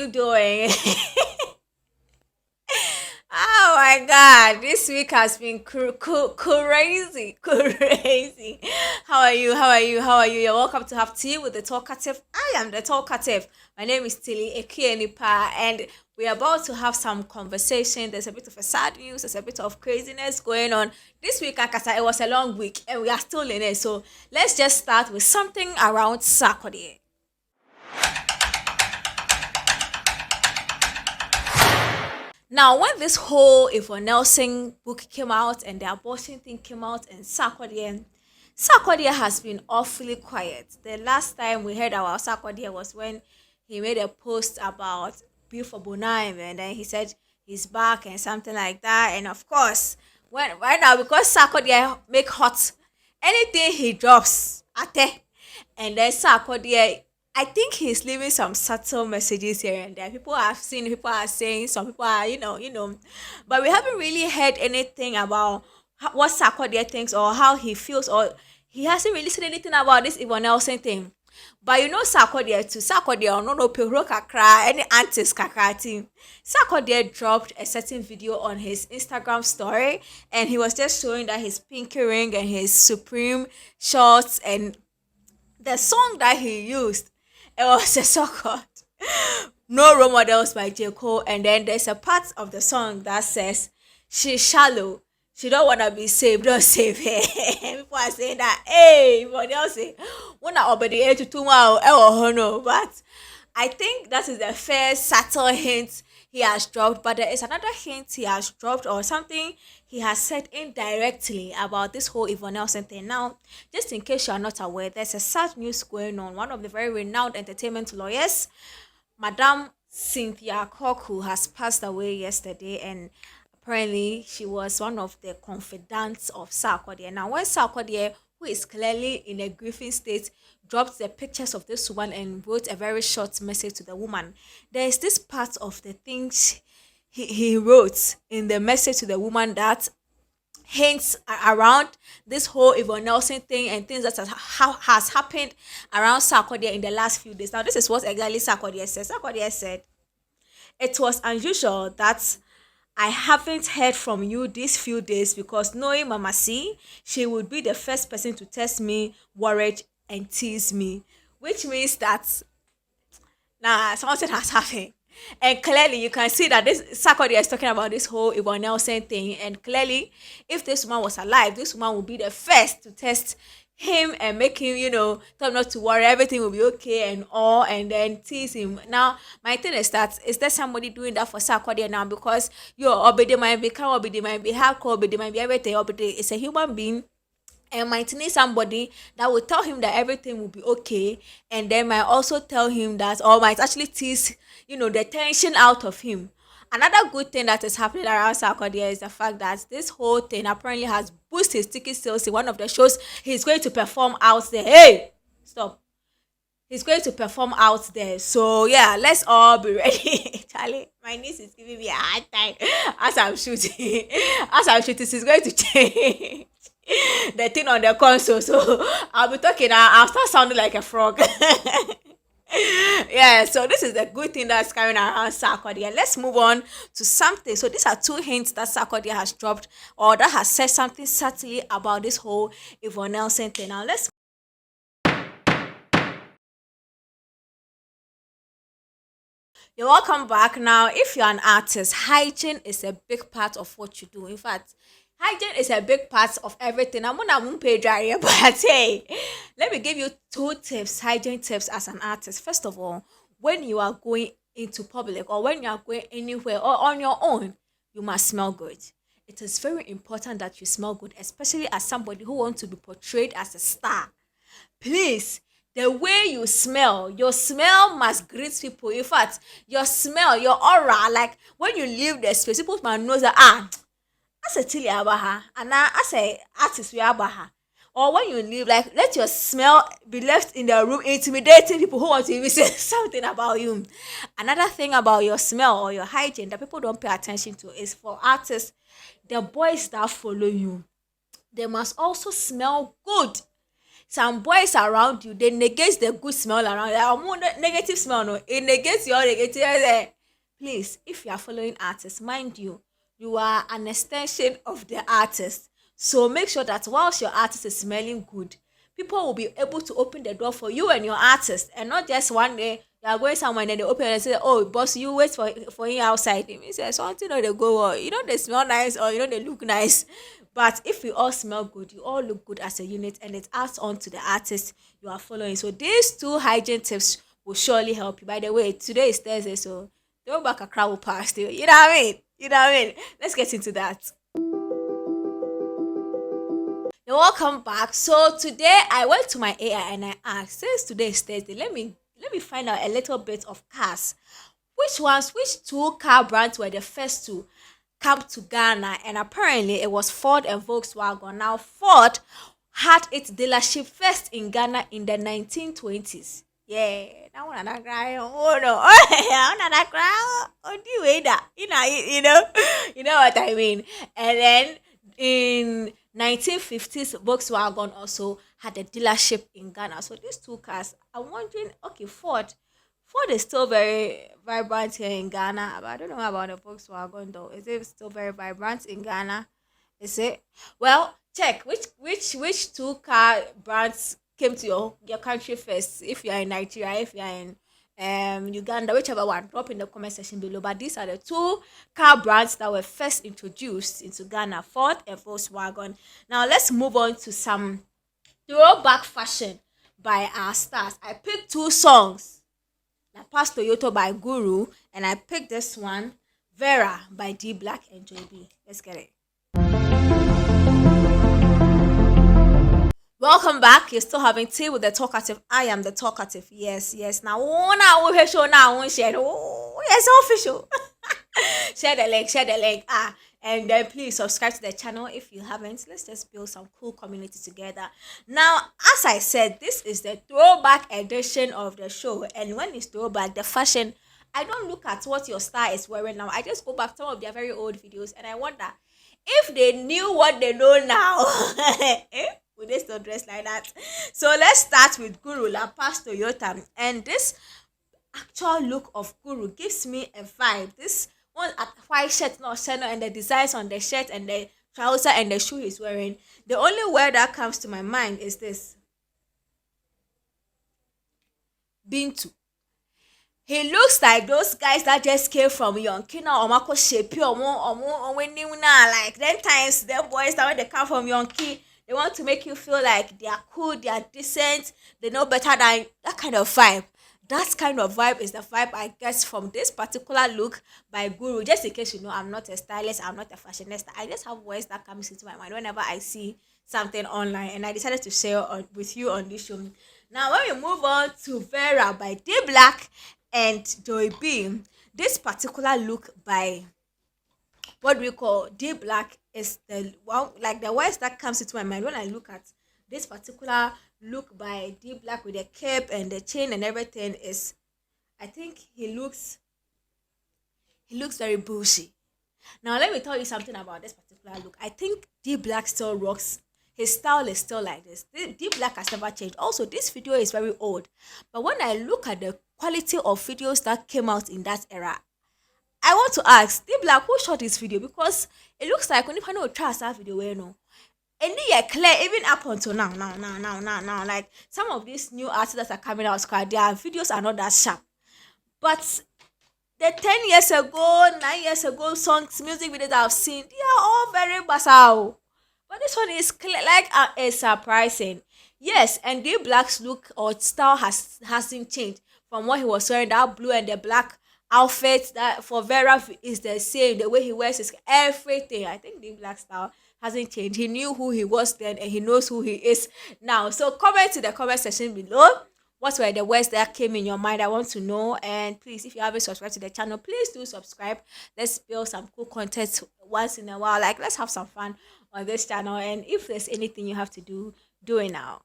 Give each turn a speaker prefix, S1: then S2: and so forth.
S1: you doing? Oh my God, this week has been crazy, crazy. How are you? How are you? How are you? You're welcome to have tea with the talkative. I am the talkative. My name is Tilly Ekienipa, and we're about to have some conversation. There's a bit of a sad news, there's a bit of craziness going on. This week, Akasa, it was a long week, and we are still in it. So let's just start with something around Sarkodie. Now, when this whole Yvonne Nelson book came out and the abortion thing came out and Sarkodie has been awfully quiet. The last time we heard about Sarkodie was when he made a post about beef for Bonaim and then he said he's back and something like that. And of course, when right now because Sarkodie make hot anything he drops, ate, and then Sarkodie I think he's leaving some subtle messages here and there. People have seen, people are saying, some people are, but we haven't really heard anything about what Sarkodie thinks or how he feels, or he hasn't really said anything about this Yvonne Nelson thing. But Sarkodie too. Sarkodie, no, Pero Kakra, any antis Kakra team. Sarkodie dropped a certain video on his Instagram story, and he was just showing that his pinky ring and his Supreme shorts and the song that he used, it was a song called No Role Models by J. Cole. And then there's a part of the song that says, she's shallow. She don't want to be saved. Don't save her. People are saying that, hey, but they'll say, when I obey the age to 2 no. But I think that is the first subtle hint he has dropped. But there is another hint he has dropped or something he has said indirectly about this whole Yvonne Nelson thing. Now, just in case you are not aware, there's a sad news going on. One of the very renowned entertainment lawyers, Madame Cynthia Koku, has passed away yesterday, and apparently she was one of the confidants of Sarkodie. Now, when Sarkodie, who is clearly in a grieving state, dropped the pictures of this woman and wrote a very short message to the woman, there is this part of the things he wrote in the message to the woman that hints around this whole Yvonne Nelson thing and things that has happened around Sarkodie in the last few days. Now, this is what exactly Sarkodie said. Sarkodie said, it was unusual that I haven't heard from you these few days because knowing Mama C, she would be the first person to test me, worry, and tease me. Which means that, something has happened. And clearly, you can see that this Sarkodie is talking about this whole Yvonne Nelson thing. And clearly, if this woman was alive, this woman would be the first to test him and make him, tell him not to worry, everything will be okay and all, and then tease him. Now, my thing is that, is there somebody doing that for Sarkodie now? Because Obede might be calm, Obede might be hardcore, Obede might be everything, Obede is a human being and might need somebody that will tell him that everything will be okay, and then might also tell him that, or might actually tease, the tension out of him. Another good thing that is happening around Sarkodie is the fact that this whole thing apparently has boosted his ticket sales in one of the shows he's going to perform out there. Hey, stop. He's going to perform out there. So yeah, let's all be ready. Charlie, my niece is giving me a hard time as I'm shooting. As I'm shooting, she's going to change the thing on the console. So I'll be talking. I'll start sounding like a frog. Yeah, so this is the good thing that's coming around Sarkodie. And let's move on to something. So these are two hints that Sarkodie has dropped or that has said something subtly about this whole Yvonne Nelson thing. Now let's You're welcome back. Now, if you're an artist, hygiene is a big part of what you do. In fact, hygiene is a big part of everything. I'm gonna pay dry, but hey, let me give you two tips, hygiene tips as an artist. First of all, when you are going into public or when you are going anywhere or on your own, you must smell good. It is very important that you smell good, especially as somebody who wants to be portrayed as a star. Please, the way you smell, your smell must greet people. In fact, your smell, your aura, like when you leave the space, people must know that as a Tilly Abaha, and now as a artist we Abaha. Or when you leave, like let your smell be left in the room, intimidating people who want to even say something about you. Another thing about your smell or your hygiene that people don't pay attention to is for artists, the boys that follow you, they must also smell good. some boys around you, they negate the good smell around you. Like, more negative smell, no, it negates your negative. Please, if you are following artists, mind you, you are an extension of the artist. So make sure that whilst your artist is smelling good, people will be able to open the door for you and your artist, and not just one day you are going somewhere and then they open and say, "Oh, boss, you wait for him outside." It means there's something or they go, or they smell nice or they look nice. But if you all smell good, you all look good as a unit, and it adds on to the artist you are following. So these two hygiene tips will surely help you. By the way, today is Thursday, so don't back a crowd will pass you. You know what I mean? You know what I mean? Let's get into that. You're welcome back. So today I went to my AI and I asked, since today is Thursday, let me find out a little bit of cars. Which two car brands were the first to come to Ghana? And apparently it was Ford and Volkswagen. Now Ford had its dealership first in Ghana in the 1920s. Yeah, that one and cry. Oh no, oh and cry. Oh, do you that? You know what I mean. And then in 1950s, Volkswagen also had a dealership in Ghana. So these two cars, I'm wondering, okay, Ford is still very vibrant here in Ghana, but I don't know about the Volkswagen though. Is it still very vibrant in Ghana? Is it? Well, check which two car brands came to your country first. If you are in Nigeria, if you are in Uganda, whichever one, drop in the comment section below. But these are the two car brands that were first introduced into Ghana, Ford and Volkswagen. Now let's move on to some throwback fashion by our stars. I picked two songs. La Paz Toyota by Guru, and I picked this one, Vera by D Black and JB. Let's get it. Welcome back. You're still having tea with the talkative. I am the talkative. Yes. Now, we show now. Share. Oh, yes, official. Share the link. And then please subscribe to the channel if you haven't. Let's just build some cool community together. Now, as I said, this is the throwback edition of the show. And when it's throwback, the fashion, I don't look at what your star is wearing now. I just go back to some of their very old videos and I wonder if they knew what they know now. Would they still dress like that? So let's start with Guru La Paz Toyota. And this actual look of Guru gives me a vibe. This one at white shirt, not channel, and the designs on the shirt and the trouser and the shoe he's wearing. The only word that comes to my mind is this: Bintu. He looks like those guys that just came from Yonkina or Mako Shepi or like them times, them boys that when they come from Yonki, they want to make you feel like they are cool, they are decent, they know better than that kind of vibe. That kind of vibe is the vibe I get from this particular look by Guru. Just in case you know, I'm not a stylist, I'm not a fashionista. I just have words that comes into my mind whenever I see something online, and I decided to share with you on this show. Now, when we move on to Vera by D Black and Joy B, this particular look by what we call D Black is the well, like the words that comes into my mind when I look at this particular look by D Black with the cape and the chain and everything is, I think he looks very bougie. Now let me tell you something about this particular look. I think D Black still rocks. His style is still like this. D Black has never changed. Also, this video is very old. But when I look at the quality of videos that came out in that era, I want to ask D Black who shot this video, because it looks like when you try that video, you know. And they are clear even up until now. Like some of these new artists that are coming out, their videos are not that sharp. But the 10 years ago, 9 years ago songs, music videos I've seen, they are all very basal. But this one is clear, like is surprising. Yes, and D Black's look or style hasn't changed from what he was wearing. That blue and the black outfit that for Vera is the same. The way he wears his everything. I think D Black style hasn't changed. He knew who he was then and he knows who he is now. So comment in the comment section below. What were the words that came in your mind? I want to know. And please, if you haven't subscribed to the channel, please do subscribe. Let's build some cool content once in a while. Like, let's have some fun on this channel. And if there's anything you have to do, do it now.